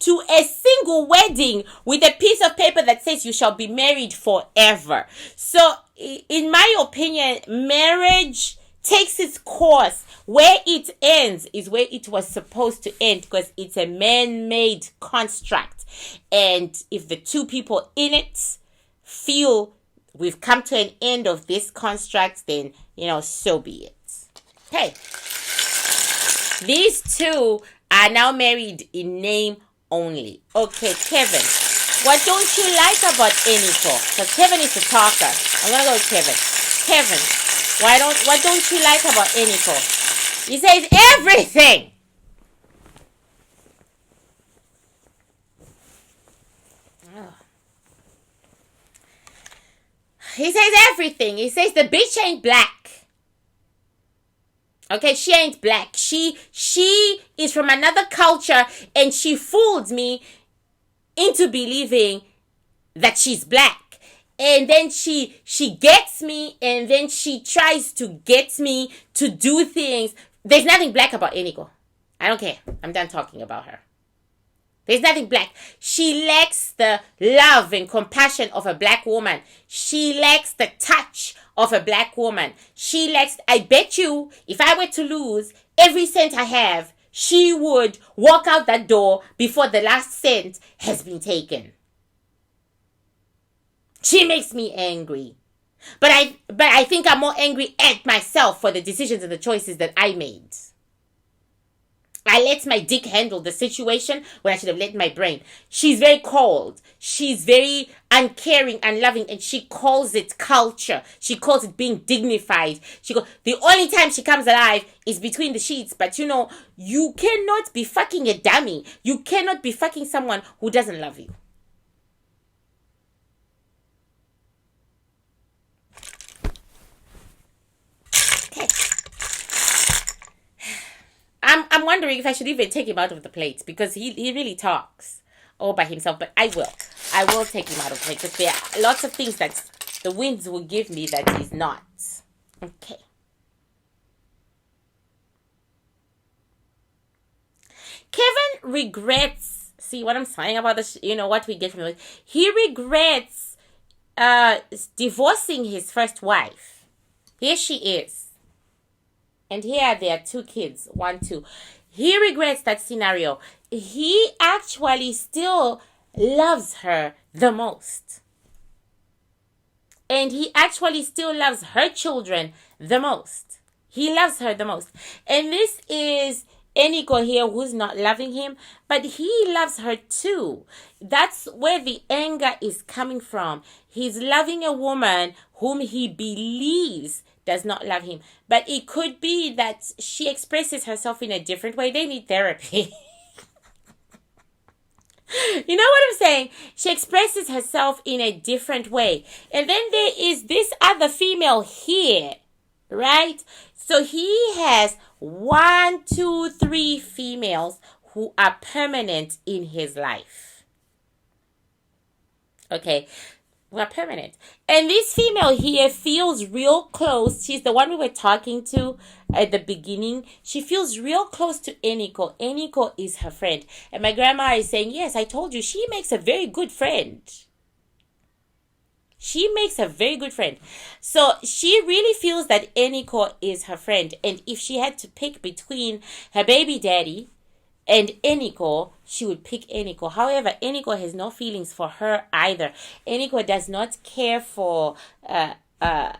to a single wedding with a piece of paper that says you shall be married forever. So, in my opinion, marriage takes its course. Where it ends is where it was supposed to end, because it's a man-made construct. And if the two people in it feel we've come to an end of this construct, then, so be it. Hey, these two are now married in name only. Okay, Kevin, what don't you like about Eniko? Because Kevin is a talker. I'm gonna go with Kevin. Kevin, what don't you like about Eniko? He says everything. He says everything. He says the bitch ain't black. Okay, she ain't black. She is from another culture, and she fooled me into believing that she's black. And then she gets me, and then she tries to get me to do things. There's nothing black about Eniko. I don't care. I'm done talking about her. There's nothing black. She lacks the love and compassion of a black woman. She lacks the touch of a black woman. I bet you, if I were to lose every cent I have, she would walk out that door before the last cent has been taken. She makes me angry. But I think I'm more angry at myself for the decisions and the choices that I made. I let my dick handle the situation when I should have let my brain. She's very cold. She's very uncaring, unloving, and she calls it culture. She calls it being dignified. The only time she comes alive is between the sheets. But you cannot be fucking a dummy. You cannot be fucking someone who doesn't love you. Okay. I'm wondering if I should even take him out of the plate, because he really talks all by himself. But I will take him out of the plate, because there are lots of things that the winds will give me that he's not. Okay. Kevin regrets. See what I'm saying about this? What we get from it. He regrets divorcing his first wife. Here she is. And here there are 2 kids. 1, 2. He regrets that scenario. He actually still loves her the most. And he actually still loves her children the most. He loves her the most. And this is Eniko here, who's not loving him, but he loves her too. That's where the anger is coming from. He's loving a woman whom he believes does not love him. But it could be that she expresses herself in a different way. They need therapy. You know what I'm saying? She expresses herself in a different way. And then there is this other female here, right? So he has 1, 2, 3 females who are permanent in his life. Okay. We're permanent. And this female here feels real close. She's the one we were talking to at the beginning. She feels real close to Eniko. Eniko is her friend. And my grandma is saying, yes, I told you, she makes a very good friend. She makes a very good friend. So she really feels that Eniko is her friend. And if she had to pick between her baby daddy and Eniko, she would pick Eniko. However, Eniko has no feelings for her either. Eniko does not care for her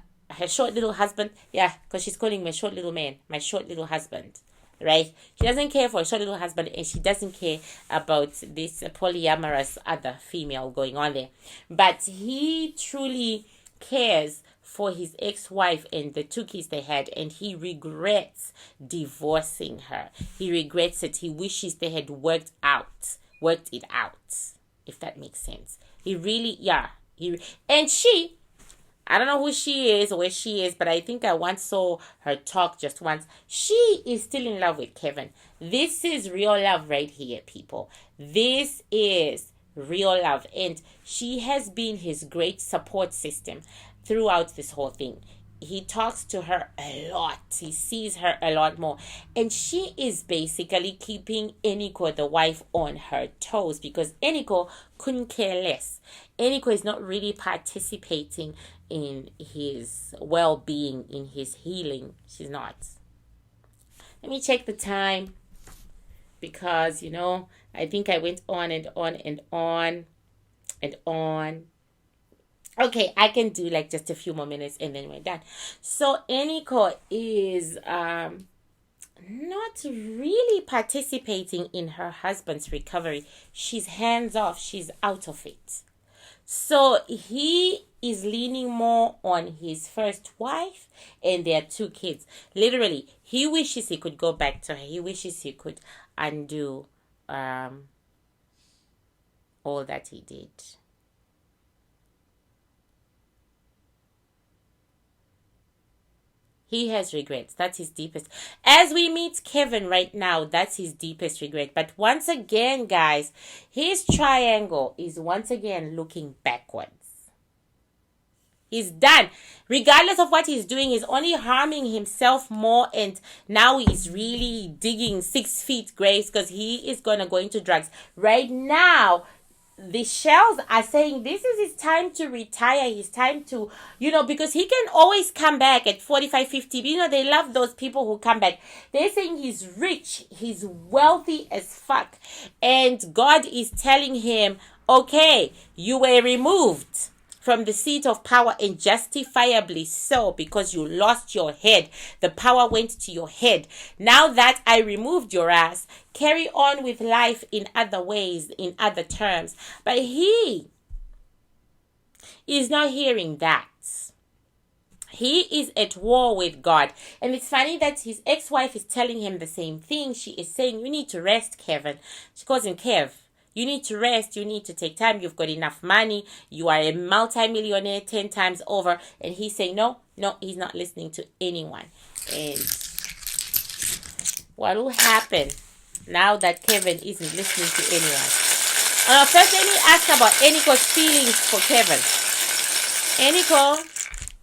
short little husband. Yeah, because she's calling my short little man, my short little husband. Right? She doesn't care for a short little husband, and she doesn't care about this polyamorous other female going on there. But he truly cares for his ex-wife and the 2 kids they had, and he regrets divorcing her. He regrets it. He wishes they had worked it out, if that makes sense. He really, yeah. And she, I don't know who she is or where she is, but I think I once saw her talk just once. She is still in love with Kevin. This is real love right here, people. This is real love. And she has been his great support system throughout this whole thing. He talks to her a lot. He sees her a lot more. And she is basically keeping Eniko, the wife, on her toes because Eniko couldn't care less. Eniko is not really participating in his well-being, in his healing. She's not. Let me check the time because, I think I went on and on and on and on. Okay, I can do like just a few more minutes and then we're done. So Eniko is not really participating in her husband's recovery. She's hands off. She's out of it. So he is leaning more on his first wife and their 2 kids. Literally, he wishes he could go back to her. He wishes he could undo all that he did. He has regrets. That's his deepest. As we meet Kevin right now, that's his deepest regret. But once again, guys, his triangle is once again looking backwards. He's done. Regardless of what he's doing, he's only harming himself more. And now he's really digging 6 feet graves because he is going to go into drugs. Right now, the shells are saying this is his time to retire. His time to, because he can always come back at 45, 50. They love those people who come back. They're saying he's rich. He's wealthy as fuck. And God is telling him, okay, you were removed from the seat of power, and justifiably so, because you lost your head. The power went to your head. Now that I removed your ass, carry on with life in other ways, in other terms. But he is not hearing that. He is at war with God. And it's funny that his ex-wife is telling him the same thing. She is saying, you need to rest, Kevin. She calls him Kev. You need to rest. You need to take time. You've got enough money. You are a multi-millionaire 10 times over. And he's saying, no, he's not listening to anyone. And what will happen now that Kevin isn't listening to anyone? First, let me ask about Eniko's feelings for Kevin. Eniko,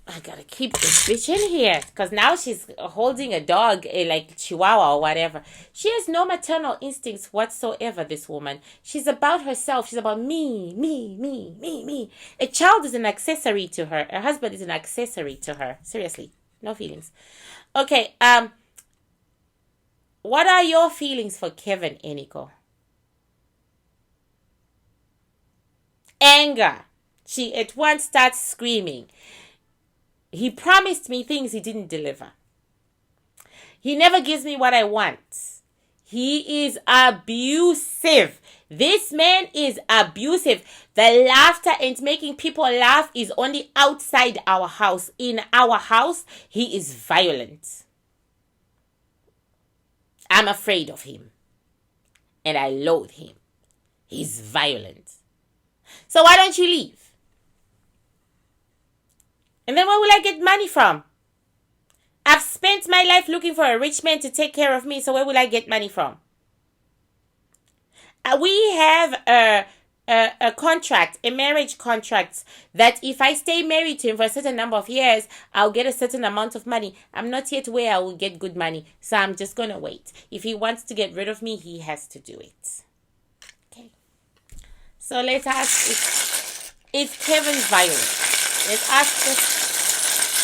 I gotta keep this bitch in here because now she's holding a dog, like Chihuahua or whatever. She has no maternal instincts whatsoever, this woman. She's about herself. She's about me. A child is an accessory to her. Her husband is an accessory to her. Seriously, no feelings. Okay, what are your feelings for Kevin, Eniko? Anger. She at once starts screaming. He promised me things he didn't deliver. He never gives me what I want. He is abusive. This man is abusive. The laughter and making people laugh is only outside our house. In our house, he is violent. I'm afraid of him. And I loathe him. He's violent. So why don't you leave? And then where will I get money from? I've spent my life looking for a rich man to take care of me, so where will I get money from? We have a a contract, a marriage contract, that if I stay married to him for a certain number of years, I'll get a certain amount of money. I'm not yet where I will get good money, so I'm just going to wait. If he wants to get rid of me, he has to do it. Okay. So let's ask, is Kevin violent? Let's ask this.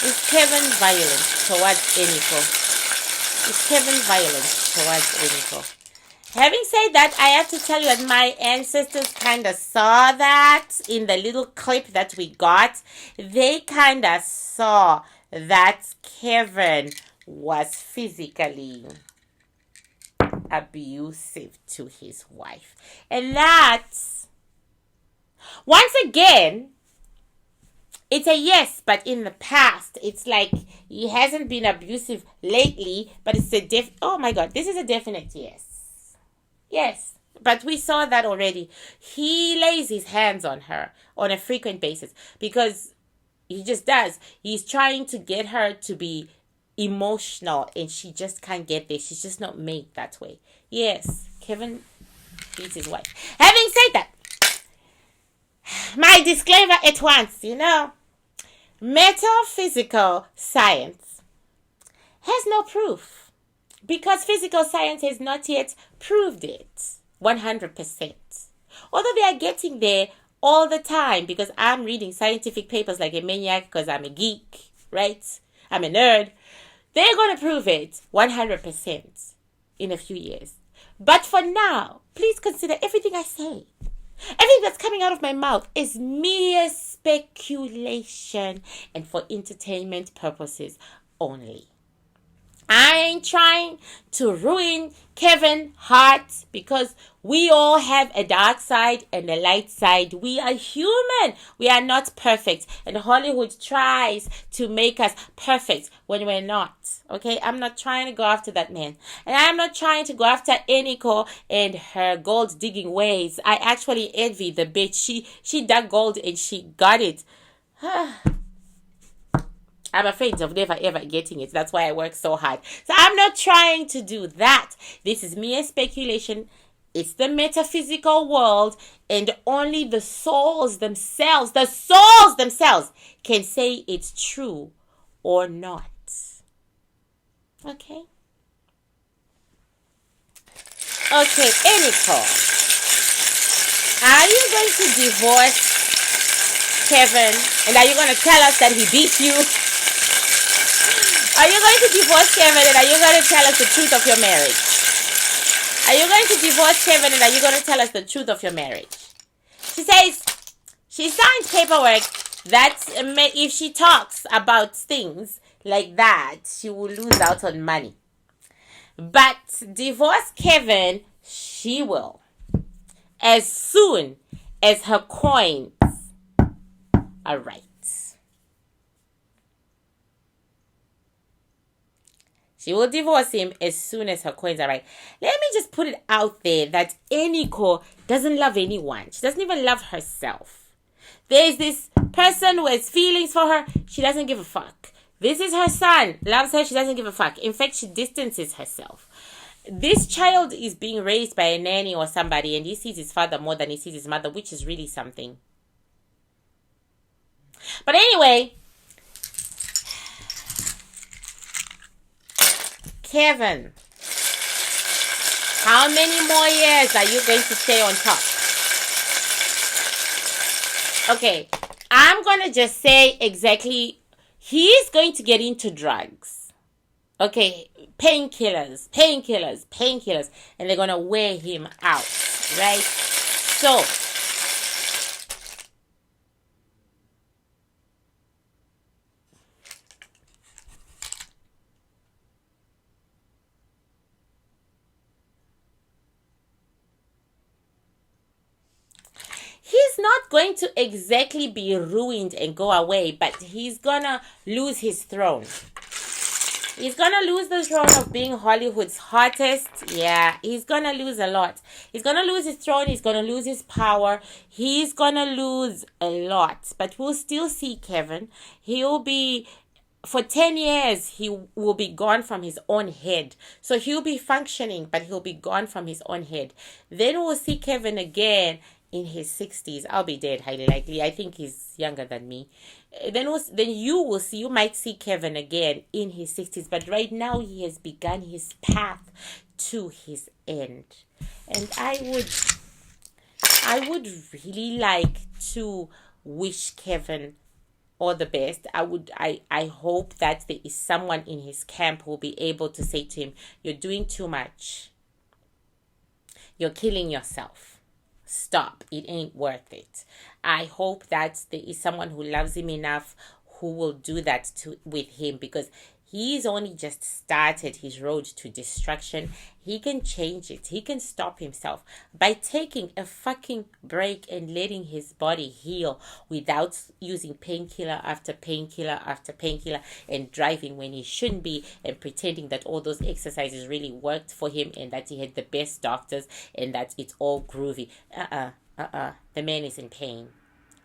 Is Kevin violent towards Eniko? Is Kevin violent towards Eniko? Having said that, I have to tell you that my ancestors kind of saw that in the little clip that we got. They kind of saw that Kevin was physically abusive to his wife. And that's, once again, it's a yes, but in the past, it's like he hasn't been abusive lately, but it's a oh my God, this is a definite yes. Yes, but we saw that already. He lays his hands on her on a frequent basis because he just does. He's trying to get her to be emotional and she just can't get there. She's just not made that way. Yes, Kevin beats his wife. Having said that, my disclaimer at once, metaphysical science has no proof. Because physical science has not yet proved it 100%. Although they are getting there all the time because I'm reading scientific papers like a maniac because I'm a geek, right? I'm a nerd. They're going to prove it 100% in a few years. But for now, please consider everything I say. Everything that's coming out of my mouth is mere speculation and for entertainment purposes only. I ain't trying to ruin Kevin Hart because we all have a dark side and a light side. We are human. We are not perfect. And Hollywood tries to make us perfect when we're not. Okay? I'm not trying to go after that man. And I'm not trying to go after Eniko and her gold digging ways. I actually envy the bitch. She dug gold and she got it. I'm afraid of never ever getting it. That's why I work so hard. So I'm not trying to do that. This is mere speculation. It's the metaphysical world, and only the souls themselves can say it's true or not. Okay? Okay, Eniko. Are you going to divorce Kevin? And are you going to tell us that he beat you? Are you going to divorce Kevin and are you going to tell us the truth of your marriage? Are you going to divorce Kevin and are you going to tell us the truth of your marriage? She says she signed paperwork that if she talks about things like that, she will lose out on money. But divorce Kevin, she will. As soon as her coins are right. She will divorce him as soon as her coins are right. Let me just put it out there that Eniko doesn't love anyone. She doesn't even love herself. There's this person who has feelings for her. She doesn't give a fuck. This is her son. Loves her. She doesn't give a fuck. In fact, she distances herself. This child is being raised by a nanny or somebody and he sees his father more than he sees his mother, which is really something. But anyway, Kevin, how many more years are you going to stay on top? Okay, I'm going to just say exactly, he's going to get into drugs. Okay, painkillers, and they're going to wear him out, right? So, he's not going to exactly be ruined and go away, but he's gonna lose his throne. He's gonna lose the throne of being Hollywood's hottest. Yeah, he's gonna lose a lot. He's gonna lose his throne. He's gonna lose his power. He's gonna lose a lot. But we'll still see Kevin. He'll be... For 10 years, he will be gone from his own head. So he'll be functioning, but he'll be gone from his own head. Then we'll see Kevin again in his 60s. I'll be dead, highly likely. I think he's younger than me. Then you might see Kevin again in his 60s. But right now, he has begun his path to his end. And I would really like to wish Kevin all the best. I hope that there is someone in his camp who will be able to say to him, you're doing too much. You're killing yourself. Stop. It ain't worth it. I hope that there is someone who loves him enough who will do that with him, because he's only just started his road to destruction. He can change it. He can stop himself by taking a fucking break and letting his body heal without using painkiller after painkiller after painkiller and driving when he shouldn't be and pretending that all those exercises really worked for him and that he had the best doctors and that it's all groovy. The man is in pain.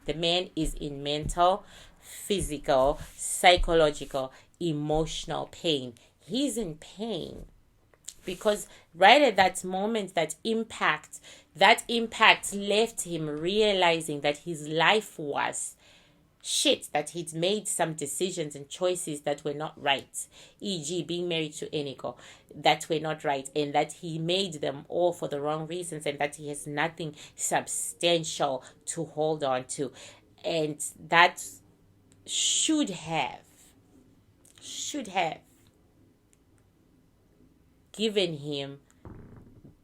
The man is in mental, physical, psychological, emotional pain. He's in pain because right at that moment, that impact left him realizing that his life was shit, that he'd made some decisions and choices that were not right, e.g. being married to Eniko, that were not right, and that he made them all for the wrong reasons, and that he has nothing substantial to hold on to. And that should have given him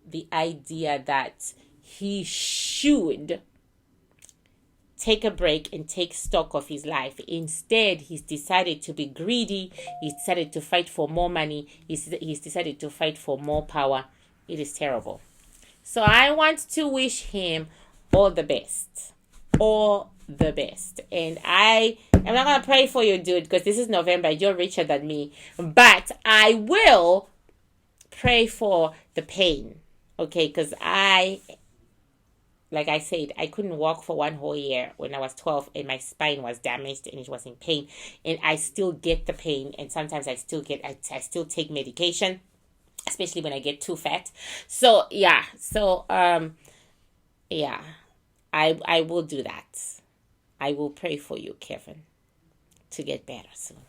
the idea that he should take a break and take stock of his life. Instead, he's decided to be greedy. He's decided to fight for more money. He's decided to fight for more power. It is terrible. So I want to wish him all the best. All the best. And I'm not going to pray for you, dude, because this is November. You're richer than me. But I will pray for the pain. Okay, because like I said, I couldn't walk for one whole year when I was 12 and my spine was damaged and it was in pain. And I still get the pain, and sometimes I still take medication, especially when I get too fat. So, yeah. I will do that. I will pray for you, Kevin, to get better soon.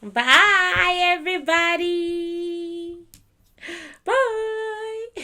Bye, everybody. Bye.